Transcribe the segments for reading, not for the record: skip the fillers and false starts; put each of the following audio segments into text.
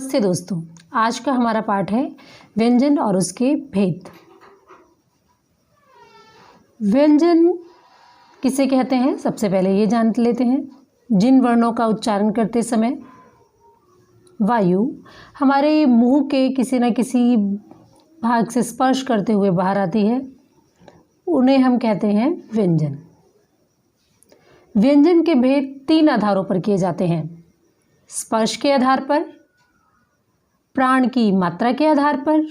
नमस्ते दोस्तों, आज का हमारा पाठ है व्यंजन और उसके भेद। व्यंजन किसे कहते हैं, सबसे पहले ये जान लेते हैं। जिन वर्णों का उच्चारण करते समय वायु हमारे मुंह के किसी न किसी भाग से स्पर्श करते हुए बाहर आती है, उन्हें हम कहते हैं व्यंजन। व्यंजन के भेद 3 आधारों पर किए जाते हैं: स्पर्श के आधार पर, प्राण की मात्रा के आधार पर,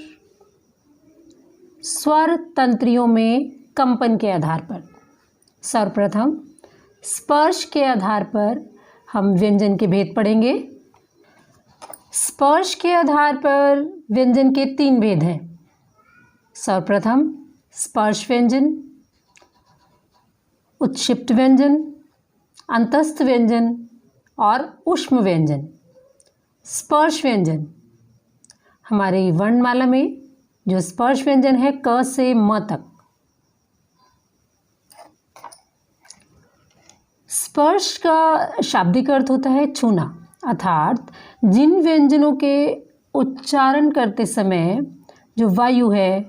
स्वर तंत्रियों में कंपन के आधार पर। सर्वप्रथम स्पर्श के आधार पर हम व्यंजन के भेद पढ़ेंगे। स्पर्श के आधार पर व्यंजन के 3 भेद हैं। सर्वप्रथम स्पर्श व्यंजन, उत्क्षिप्त व्यंजन, अंतस्थ व्यंजन और ऊष्म व्यंजन। स्पर्श व्यंजन हमारी वर्णमाला में जो स्पर्श व्यंजन है क से म तक। स्पर्श का शाब्दिक अर्थ होता है छूना, अर्थात जिन व्यंजनों के उच्चारण करते समय जो वायु है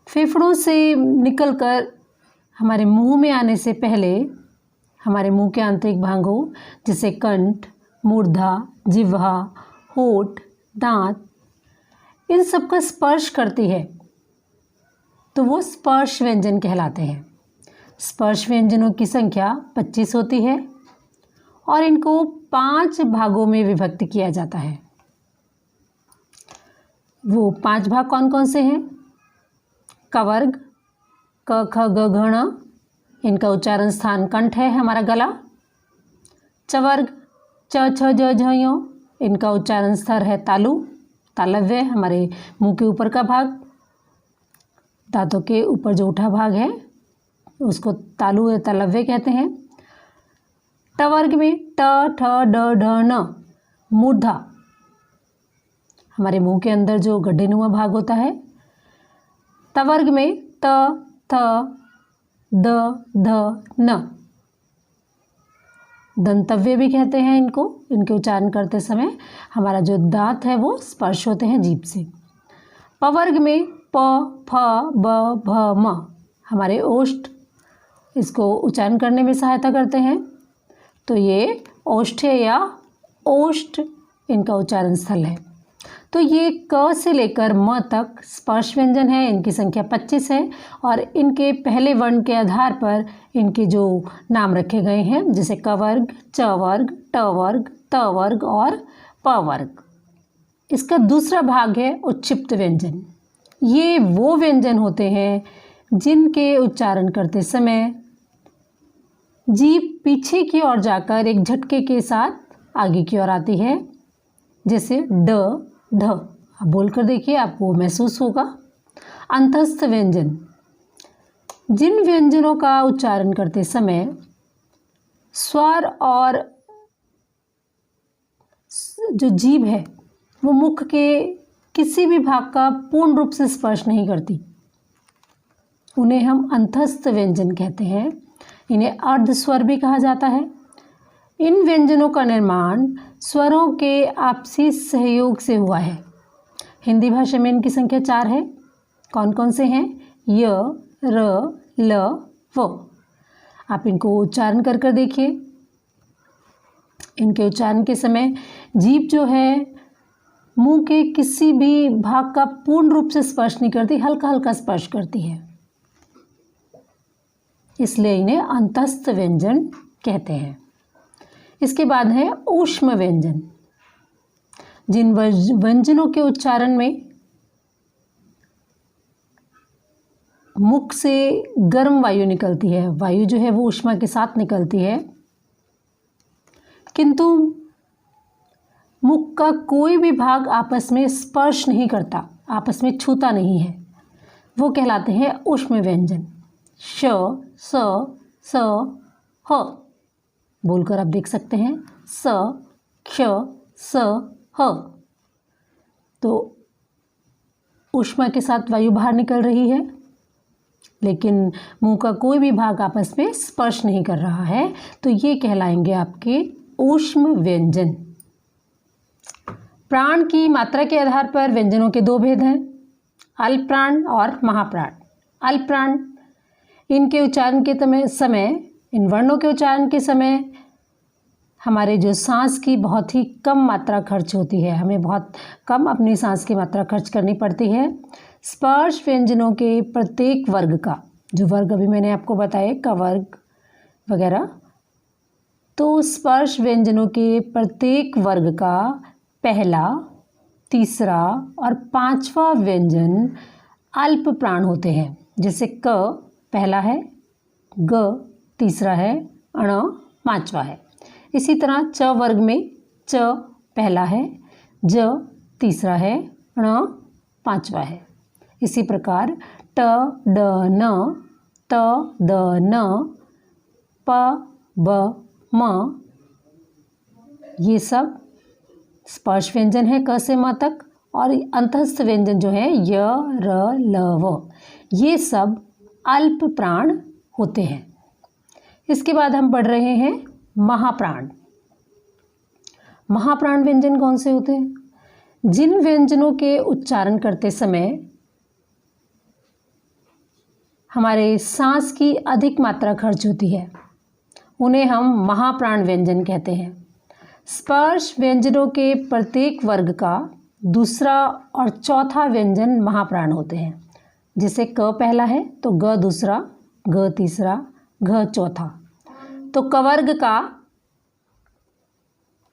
फेफड़ों से निकलकर हमारे मुंह में आने से पहले हमारे मुंह के आंतरिक भागों जैसे कंठ, मूर्धा, जिह्वा, होठ, दांत, इन सब का स्पर्श करती है तो वो स्पर्श व्यंजन कहलाते हैं। स्पर्श व्यंजनों की संख्या 25 होती है और इनको 5 भागों में विभक्त किया जाता है। वो 5 भाग कौन कौन से हैं? कवर्ग, क ख ग घ ण, इनका उच्चारण स्थान कंठ है, हमारा गला। चवर्ग, च छ ज झ ञ, इनका उच्चारण स्तर है तालु, तालव्य, हमारे मुंह के ऊपर का भाग। दांतों के ऊपर जो उठा भाग है उसको तालु या तालव्य कहते हैं। टवर्ग में ट ठ ड ढ न, मूर्धा, हमारे मुंह के अंदर जो गड्ढेनुमा भाग होता है। तवर्ग में त थ द ध न, दंतव्य भी कहते हैं इनको। इनके उच्चारण करते समय हमारा जो दांत है वो स्पर्श होते हैं जीभ से। पवर्ग में प फ ब भ म, हमारे ओष्ठ इसको उच्चारण करने में सहायता करते हैं, तो ये ओष्ठ या ओष्ठ इनका उच्चारण स्थल है। तो ये क से लेकर म तक स्पर्श व्यंजन है, इनकी संख्या 25 है और इनके पहले वर्ण के आधार पर इनके जो नाम रखे गए हैं जैसे कवर्ग, च वर्ग, ट वर्ग, त वर्ग और प वर्ग। इसका दूसरा भाग है उत्क्षिप्त व्यंजन। ये वो व्यंजन होते हैं जिनके उच्चारण करते समय जीभ पीछे की ओर जाकर एक झटके के साथ आगे की ओर आती है, जैसे ड ढ। आप बोल कर देखिए, आपको महसूस होगा। अंतस्थ व्यंजन, जिन व्यंजनों का उच्चारण करते समय स्वर और जो जीभ है वो मुख के किसी भी भाग का पूर्ण रूप से स्पर्श नहीं करती, उन्हें हम अंतस्थ व्यंजन कहते हैं। इन्हें अर्ध स्वर भी कहा जाता है। इन व्यंजनों का निर्माण स्वरों के आपसी सहयोग से हुआ है। हिंदी भाषा में इनकी संख्या 4 है। कौन कौन से हैं? य, र, ल, व। आप इनको उच्चारण कर कर देखिए। इनके उच्चारण के समय जीभ जो है मुंह के किसी भी भाग का पूर्ण रूप से स्पर्श नहीं करती, हल्का हल्का स्पर्श करती है, इसलिए इन्हें अंतस्थ व्यंजन कहते हैं। इसके बाद है ऊष्म व्यंजन। जिन व्यंजनों के उच्चारण में मुख से गर्म वायु निकलती है, वायु जो है वो ऊष्मा के साथ निकलती है, किंतु मुख का कोई भी भाग आपस में स्पर्श नहीं करता, आपस में छूता नहीं है, वो कहलाते हैं ऊष्म व्यंजन। श, स, स, ह बोलकर आप देख सकते हैं। स, क्ष, स, ह। तो ऊष्मा के साथ वायु बाहर निकल रही है, लेकिन मुंह का कोई भी भाग आपस में स्पर्श नहीं कर रहा है, तो ये कहलाएंगे आपके ऊष्म व्यंजन। प्राण की मात्रा के आधार पर व्यंजनों के दो भेद हैं, अल्प प्राण और महाप्राण। अल्प प्राण, इनके उच्चारण के समय, इन वर्णों के उच्चारण के समय हमारे जो सांस की बहुत ही कम मात्रा खर्च होती है, हमें बहुत कम अपनी सांस की मात्रा खर्च करनी पड़ती है। स्पर्श व्यंजनों के प्रत्येक वर्ग का, जो वर्ग अभी मैंने आपको बताए, क वर्ग वगैरह, तो स्पर्श व्यंजनों के प्रत्येक वर्ग का पहला, तीसरा और पांचवा व्यंजन अल्प प्राण होते हैं। जैसे क पहला है, ग तीसरा है, अण पांचवा है। इसी तरह च वर्ग में च पहला है, ज तीसरा है, ण पांचवा है। इसी प्रकार ट ड न, त द न, प ब म, ये सब स्पर्श व्यंजन है क से म तक। और अंतस्थ व्यंजन जो है य र ल व, ये सब अल्प प्राण होते हैं। इसके बाद हम पढ़ रहे हैं महाप्राण। महाप्राण व्यंजन कौन से होते हैं? जिन व्यंजनों के उच्चारण करते समय हमारे सांस की अधिक मात्रा खर्च होती है, उन्हें हम महाप्राण व्यंजन कहते हैं। स्पर्श व्यंजनों के प्रत्येक वर्ग का दूसरा और चौथा व्यंजन महाप्राण होते हैं। जैसे क पहला है तो ग दूसरा, घ तीसरा, घ चौथा। तो कवर्ग का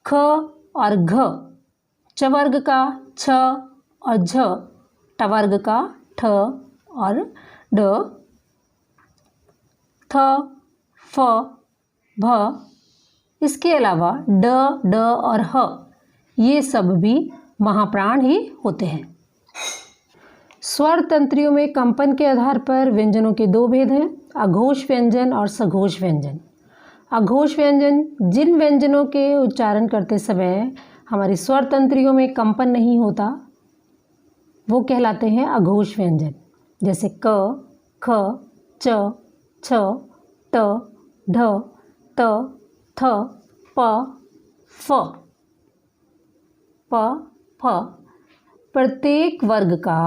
ख और घ, चवर्ग का छ और झ, टवर्ग का ठ और ड, थ, फ, भ, इसके अलावा ड, ड और ह, ये सब भी महाप्राण ही होते हैं। स्वर तंत्रियों में कंपन के आधार पर व्यंजनों के दो भेद हैं, अघोष व्यंजन और सघोष व्यंजन। अघोष व्यंजन, जिन व्यंजनों के उच्चारण करते समय हमारी स्वर तंत्रियों में कंपन नहीं होता, वो कहलाते हैं अघोष व्यंजन। जैसे क, ख, च, छ, ट, ढ, त, थ, प, फ। प, फ, प्रत्येक वर्ग का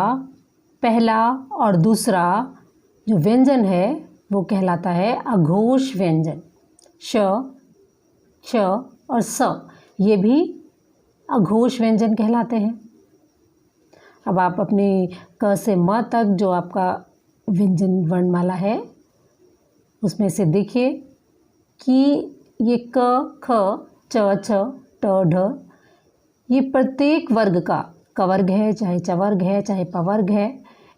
पहला और दूसरा जो व्यंजन है वो कहलाता है अघोष व्यंजन। श, श और स, ये भी अघोष व्यंजन कहलाते हैं। अब आप अपनी क से म तक जो आपका व्यंजन वर्णमाला है उसमें से देखिए कि ये क, ख, च, छ, ट, ढ, ये प्रत्येक वर्ग का, कवर्ग है चाहे चवर्ग है चाहे पवर्ग है,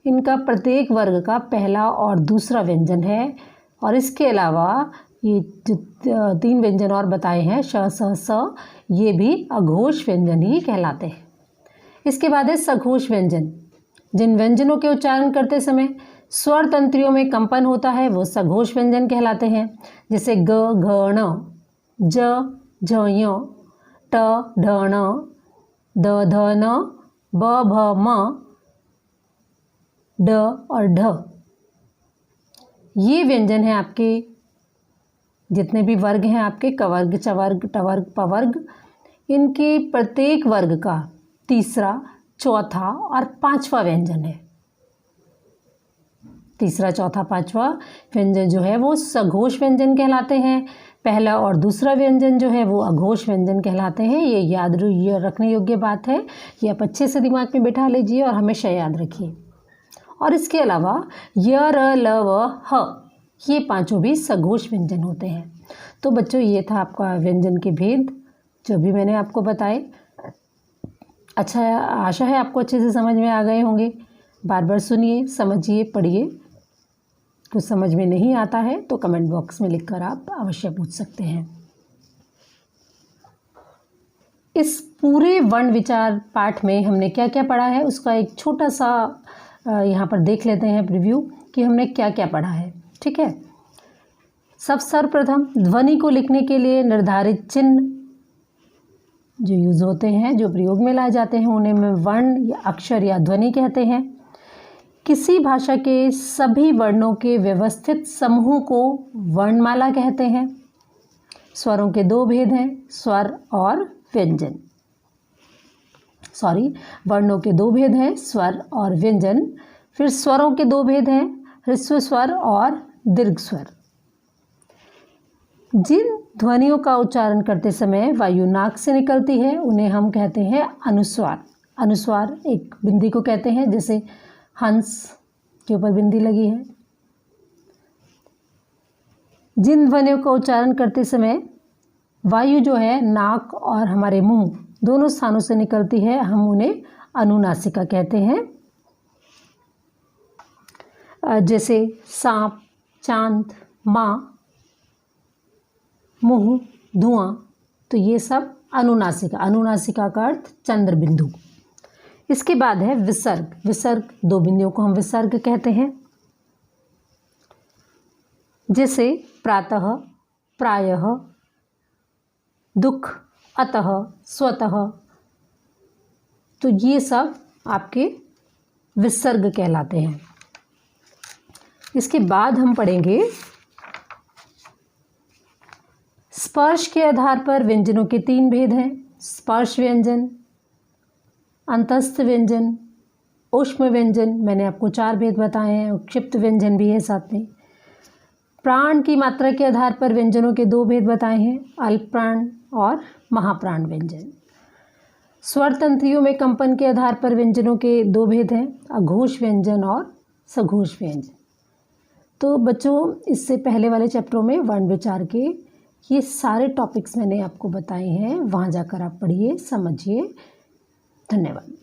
इनका प्रत्येक वर्ग का पहला और दूसरा व्यंजन है। और इसके अलावा ये जो तीन व्यंजन और बताए हैं श, स, स, ये भी अघोष व्यंजन ही कहलाते हैं। इसके बाद है सघोष व्यंजन। जिन व्यंजनों के उच्चारण करते समय स्वर तंत्रियों में कंपन होता है वो सघोष व्यंजन कहलाते हैं। जैसे ग, घ, ण, ज, झ, ञ, ट, ढ, ण, द, ध, न, ब, भ, म, ड और ढ। ये व्यंजन है आपके जितने भी वर्ग हैं आपके कवर्ग, चवर्ग, टवर्ग, पवर्ग, इनके प्रत्येक वर्ग का तीसरा, चौथा और पांचवा व्यंजन है। तीसरा, चौथा, पांचवा व्यंजन जो है वो सघोष व्यंजन कहलाते हैं। पहला और दूसरा व्यंजन जो है वो अघोष व्यंजन कहलाते हैं। ये याद रखने योग्य बात है, ये आप अच्छे से दिमाग में बैठा लीजिए और हमेशा याद रखिए। और इसके अलावा य, र, ल, व, ह, ये पांचों भी सघोष व्यंजन होते हैं। तो बच्चों ये था आपका व्यंजन के भेद जो भी मैंने आपको बताए। अच्छा, आशा है आपको अच्छे से समझ में आ गए होंगे। बार बार सुनिए, समझिए, पढ़िए। कुछ समझ में नहीं आता है तो कमेंट बॉक्स में लिखकर आप अवश्य पूछ सकते हैं। इस पूरे वर्ण विचार पाठ में हमने क्या क्या पढ़ा है उसका एक छोटा सा यहाँ पर देख लेते हैं प्रीव्यू कि हमने क्या क्या पढ़ा है। ठीक है, सर्वप्रथम ध्वनि को लिखने के लिए निर्धारित चिन्ह जो यूज़ होते हैं, जो प्रयोग में लाए जाते हैं, उन्हें में वर्ण या अक्षर या ध्वनि कहते हैं। किसी भाषा के सभी वर्णों के व्यवस्थित समूह को वर्णमाला कहते हैं। स्वरों के दो भेद हैं, स्वर और व्यंजन। वर्णों के दो भेद हैं, स्वर और व्यंजन। फिर स्वरों के दो भेद हैं, ह्रस्व स्वर और दीर्घ स्वर। जिन ध्वनियों का उच्चारण करते समय वायु नाक से निकलती है उन्हें हम कहते हैं अनुस्वार। अनुस्वार एक बिंदी को कहते हैं, जैसे हंस के ऊपर बिंदी लगी है। जिन ध्वनियों का उच्चारण करते समय वायु जो है नाक और हमारे मुंह दोनों स्थानों से निकलती है, हम उन्हें अनुनासिका कहते हैं। जैसे सांप, चांद, माँ, मुंह, धुआं, तो ये सब अनुनासिका। अनुनासिका का अर्थ चंद्र बिंदु। इसके बाद है विसर्ग। विसर्ग दो बिंदियों को हम विसर्ग कहते हैं, जैसे प्रातः, प्रायः, दुख, अतः, स्वतः, तो ये सब आपके विसर्ग कहलाते हैं। इसके बाद हम पढ़ेंगे स्पर्श के आधार पर व्यंजनों के तीन भेद हैं, स्पर्श व्यंजन, अंतस्थ व्यंजन, ऊष्म व्यंजन। मैंने आपको चार भेद बताए हैं, क्षिप्त व्यंजन भी है साथ में। प्राण की मात्रा के आधार पर व्यंजनों के दो भेद बताए हैं, अल्प प्राण और महाप्राण व्यंजन। स्वर तंत्रियों में कंपन के आधार पर व्यंजनों के दो भेद हैं, अघोष व्यंजन और सघोष व्यंजन। तो बच्चों, इससे पहले वाले चैप्टरों में वर्ण विचार के ये सारे टॉपिक्स मैंने आपको बताए हैं, वहाँ जाकर आप पढ़िए, समझिए। धन्यवाद।